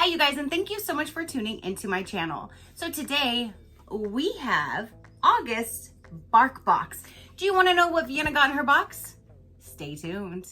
you guys, and thank you so much for tuning into my channel. So today we have August BarkBox. Do you want to know what Vienna got in her box? Stay tuned.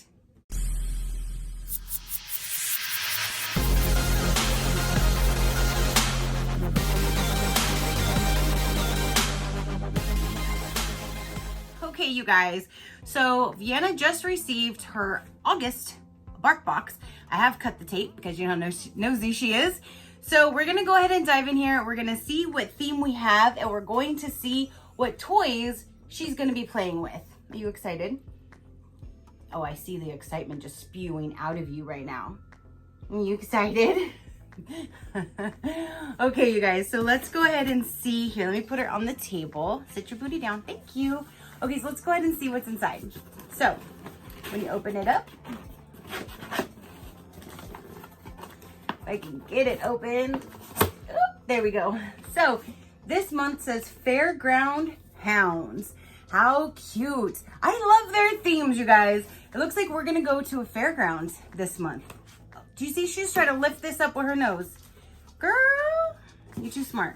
Okay, you guys, so Vienna just received her August BarkBox. I have cut the tape because you know how nosy she is. So we're gonna go ahead and dive in here. We're gonna see what theme we have, and we're going to see what toys she's gonna be playing with. Are you excited? Oh, I see the excitement just spewing out of you right now. Are you excited? Okay, you guys, so let's go ahead and see here. Let me put her on the table. Sit your booty down. Thank you. Okay, so let's go ahead and see what's inside. So when you open it up, if I can get it open. Oop, there we go. So this month says Fairground Hounds. How cute. I love their themes, you guys. It looks like we're gonna go to a fairground this month. Do you see she's trying to lift this up with her nose? Girl, you're too smart.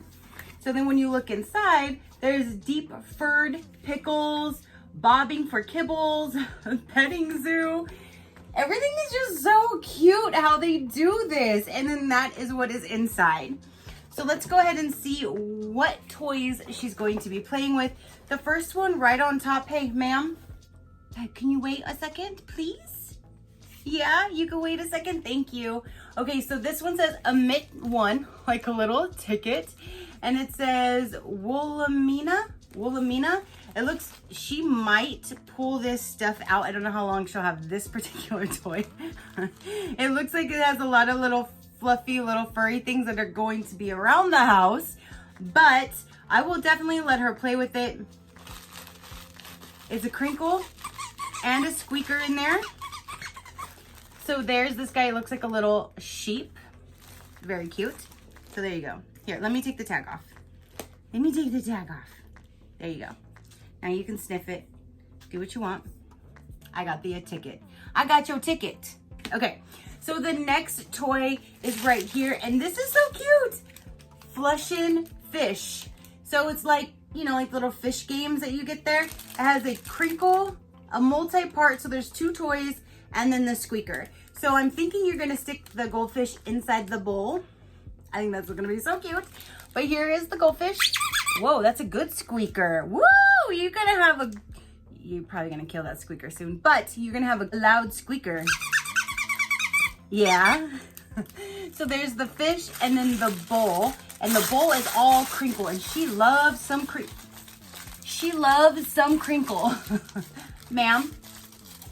So then when you look inside, there's deep furred pickles, bobbing for kibbles, petting zoo. Everything is just so cute how they do this. And then that is what is inside. So let's go ahead and see what toys she's going to be playing with. The first one right on top. Hey, ma'am, can you wait a second, please? Yeah, you can wait a second. Thank you. Okay, so this one says omit one, like a little ticket. And it says Woolamina. It looks, she might pull this stuff out. I don't know how long she'll have this particular toy. It looks like it has a lot of little fluffy, little furry things that are going to be around the house. But I will definitely let her play with it. It's a crinkle and a squeaker in there. So there's this guy. It looks like a little sheep. Very cute. So there you go. Here, let me take the tag off. Let me take the tag off. There you go. Now you can sniff it. Do what you want. I got the ticket. I got your ticket. Okay, so the next toy is right here, and this is so cute. Flushin' fish. So it's like, you know, like little fish games that you get there. It has a crinkle, a multi-part, so there's two toys, and then the squeaker. So I'm thinking you're gonna stick the goldfish inside the bowl. I think that's gonna be so cute. But here is the goldfish. Whoa, that's a good squeaker. Woo! You're probably gonna kill that squeaker soon, but you're gonna have a loud squeaker. Yeah. So there's the fish and then the bowl, and the bowl is all crinkle, and she loves some crinkle. Ma'am,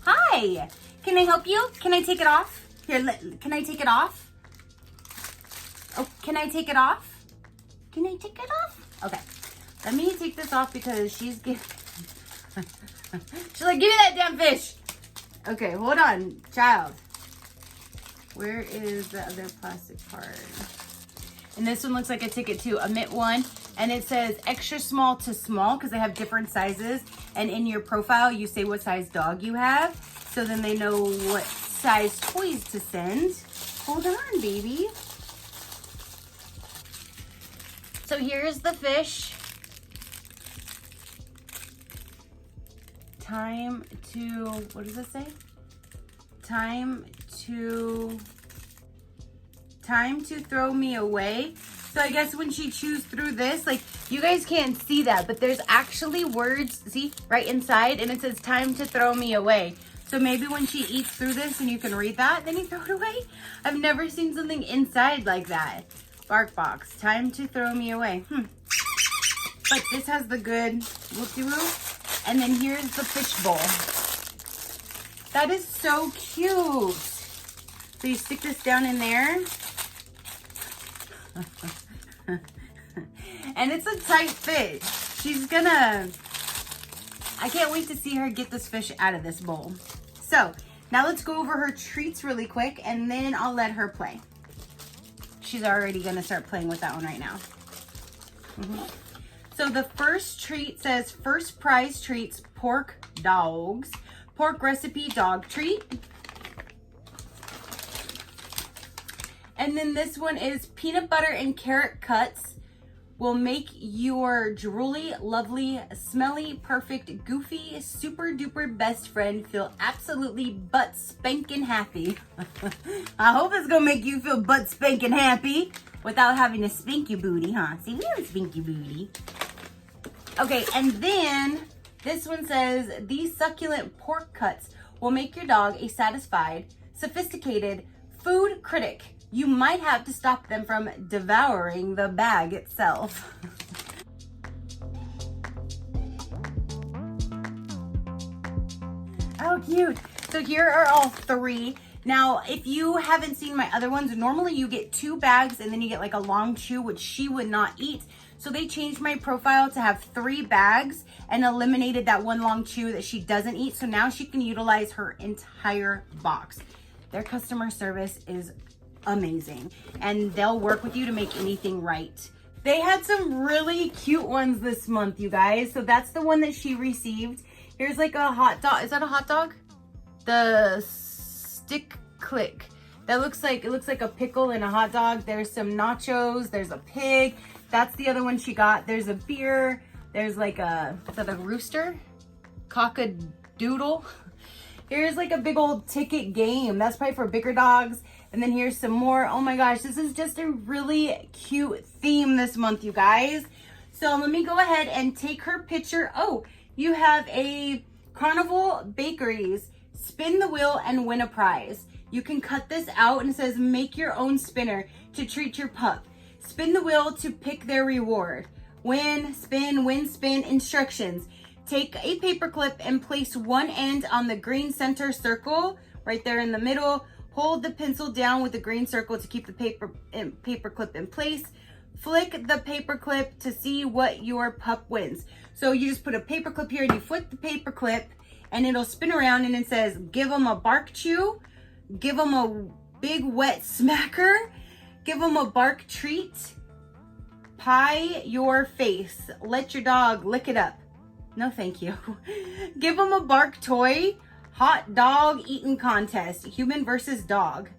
hi. Can I help you? Can I take it off? Here, can I take it off? Oh, can I take it off? Can I take it off? Okay, let me take this off because she's like, give me that damn fish. Okay, hold on, child. Where is the other plastic part? And this one looks like a ticket too, omit one. And it says extra small to small because they have different sizes. And in your profile, you say what size dog you have. So then they know what size toys to send. Hold on, baby. So here's the fish. Time to, what does it say? Time to throw me away. So I guess when she chews through this, like, you guys can't see that, but there's actually words, see, right inside, and it says time to throw me away. So maybe when she eats through this and you can read that, then you throw it away. I've never seen something inside like that. BarkBox, time to throw me away. But this has the good whoop-de-woo. And then here's the fish bowl. That is so cute. So you stick this down in there. And it's a tight fit. I can't wait to see her get this fish out of this bowl. So now let's go over her treats really quick, and then I'll let her play. She's already gonna start playing with that one right now. So the first treat says first prize treats, pork dogs, pork recipe dog treat. And then this one is peanut butter and carrot cuts. Will make your drooly, lovely, smelly, perfect, goofy, super duper best friend feel absolutely butt spanking happy. I hope it's gonna make you feel butt spanking happy without having to spank your booty, huh? See, we don't spank your booty. Okay, and then this one says, these succulent pork cuts will make your dog a satisfied, sophisticated food critic. You might have to stop them from devouring the bag itself. Oh, cute. So here are all three. Now, if you haven't seen my other ones, normally you get 2 bags and then you get like a long chew, which she would not eat. So they changed my profile to have 3 bags and eliminated that one long chew that she doesn't eat. So now she can utilize her entire box. Their customer service is amazing, and they'll work with you to make anything right. They had some really cute ones this month, you guys. So that's the one that she received. Here's like a hot dog. Is that a hot dog? The stick click. That looks like, it looks like a pickle and a hot dog. There's some nachos. There's a pig. That's the other one she got. There's a beer. There's like a, is that a rooster? Cock-a-doodle. Here's like a big old ticket game. That's probably for bigger dogs. And then here's some more. Oh my gosh, this is just a really cute theme this month, you guys. So let me go ahead and take her picture. Oh, you have a Carnival Bakeries. Spin the wheel and win a prize. You can cut this out and it says make your own spinner to treat your pup. Spin the wheel to pick their reward. Win, spin, instructions. Take a paper clip and place one end on the green center circle right there in the middle. Hold the pencil down with the green circle to keep the paper clip in place. Flick the paper clip to see what your pup wins. So you just put a paper clip here and you flick the paper clip and it'll spin around and it says, give them a bark chew, give them a big wet smacker, give them a bark treat, pie your face, let your dog lick it up. No, thank you. Give them a bark toy, hot dog eating contest, human versus dog.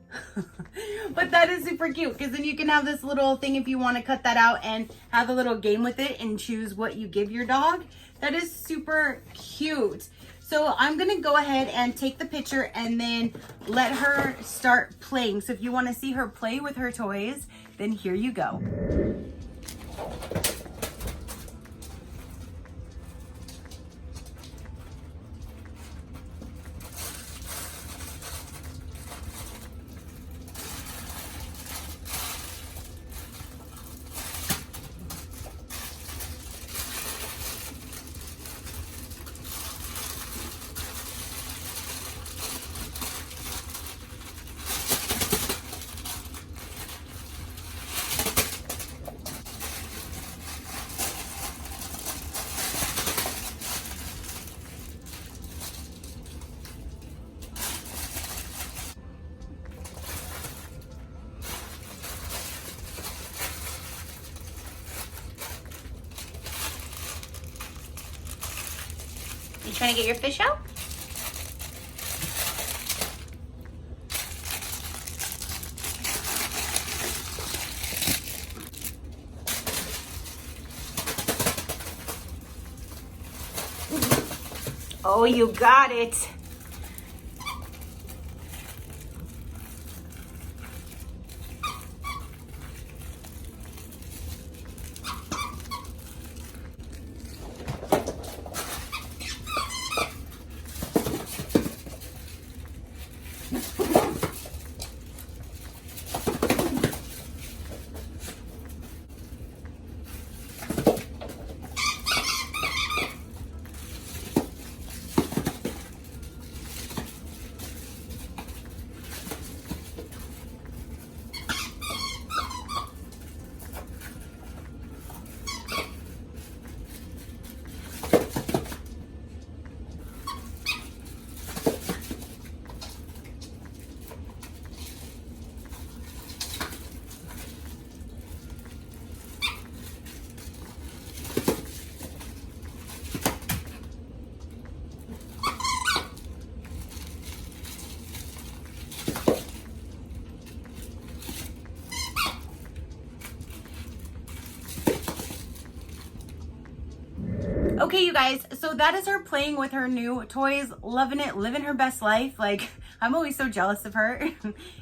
But that is super cute because then you can have this little thing if you want to cut that out and have a little game with it and choose what you give your dog. That is super cute. So I'm going to go ahead and take the picture and then let her start playing. So if you want to see her play with her toys, then here you go. You trying to get your fish out? Oh, you got it. Okay, you guys, so that is her playing with her new toys, loving it, living her best life. Like, I'm always so jealous of her.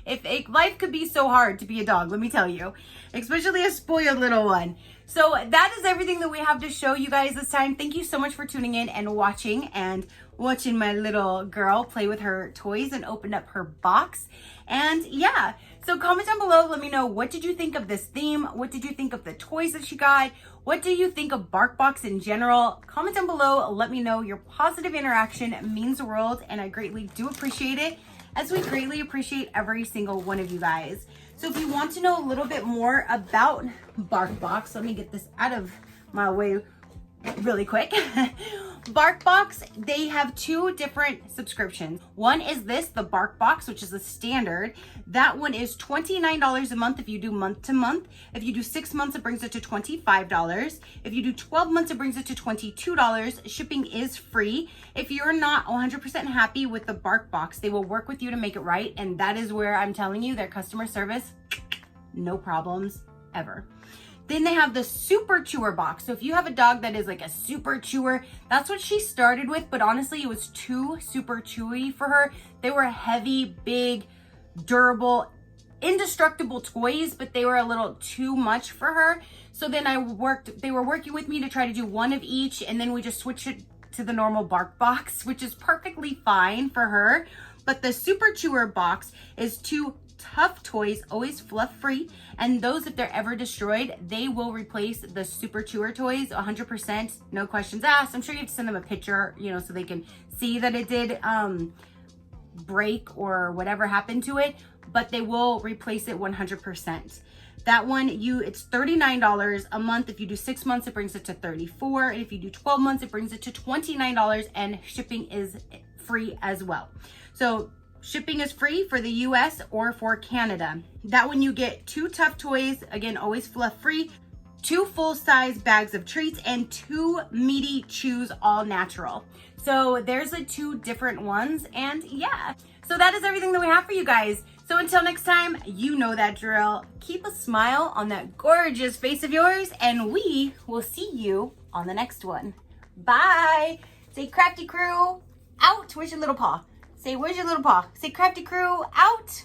If life could be so hard to be a dog, let me tell you, especially a spoiled little one. So that is everything that we have to show you guys this time. Thank you so much for tuning in and watching my little girl play with her toys and open up her box. And yeah, so comment down below, let me know, what did you think of this theme? What did you think of the toys that she got? What do you think of BarkBox in general? Comment down below, let me know. Your positive interaction means the world, and I greatly do appreciate it, as we greatly appreciate every single one of you guys. So if you want to know a little bit more about BarkBox, let me get this out of my way really quick. BarkBox, they have two different subscriptions. One is this, the BarkBox, which is a standard. That one is $29 a month if you do month to month. If you do 6 months, it brings it to $25. If you do 12 months, it brings it to $22. Shipping is free. If you're not 100% happy with the BarkBox, they will work with you to make it right. And that is where I'm telling you, their customer service, no problems ever. Then they have the super chewer box. So if you have a dog that is like a super chewer, that's what she started with, but honestly, it was too super chewy for her. They were heavy, big, durable, indestructible toys, but they were a little too much for her. So then they were working with me to try to do one of each, and then we just switched it to the normal BarkBox, which is perfectly fine for her. But the super chewer box is two tough toys, always fluff free, and those, if they're ever destroyed, they will replace the super chewer toys 100%, no questions asked. I'm sure you have to send them a picture, you know, so they can see that it did break or whatever happened to it, but they will replace it 100%. That one, it's $39 a month. If you do 6 months, it brings it to $34, and if you do 12 months, it brings it to $29, and shipping is free as well. So shipping is free for the US or for Canada. That one, you get two tough toys, again, always fluff free, 2 full-size bags of treats, and 2 meaty chews, all natural. So there's the 2 different ones, and yeah. So that is everything that we have for you guys. So until next time, you know that drill. Keep a smile on that gorgeous face of yours, and we will see you on the next one. Bye. Say Crafty crew out. Where's your little paw? Say, where's your little paw? Say, Crafty crew out.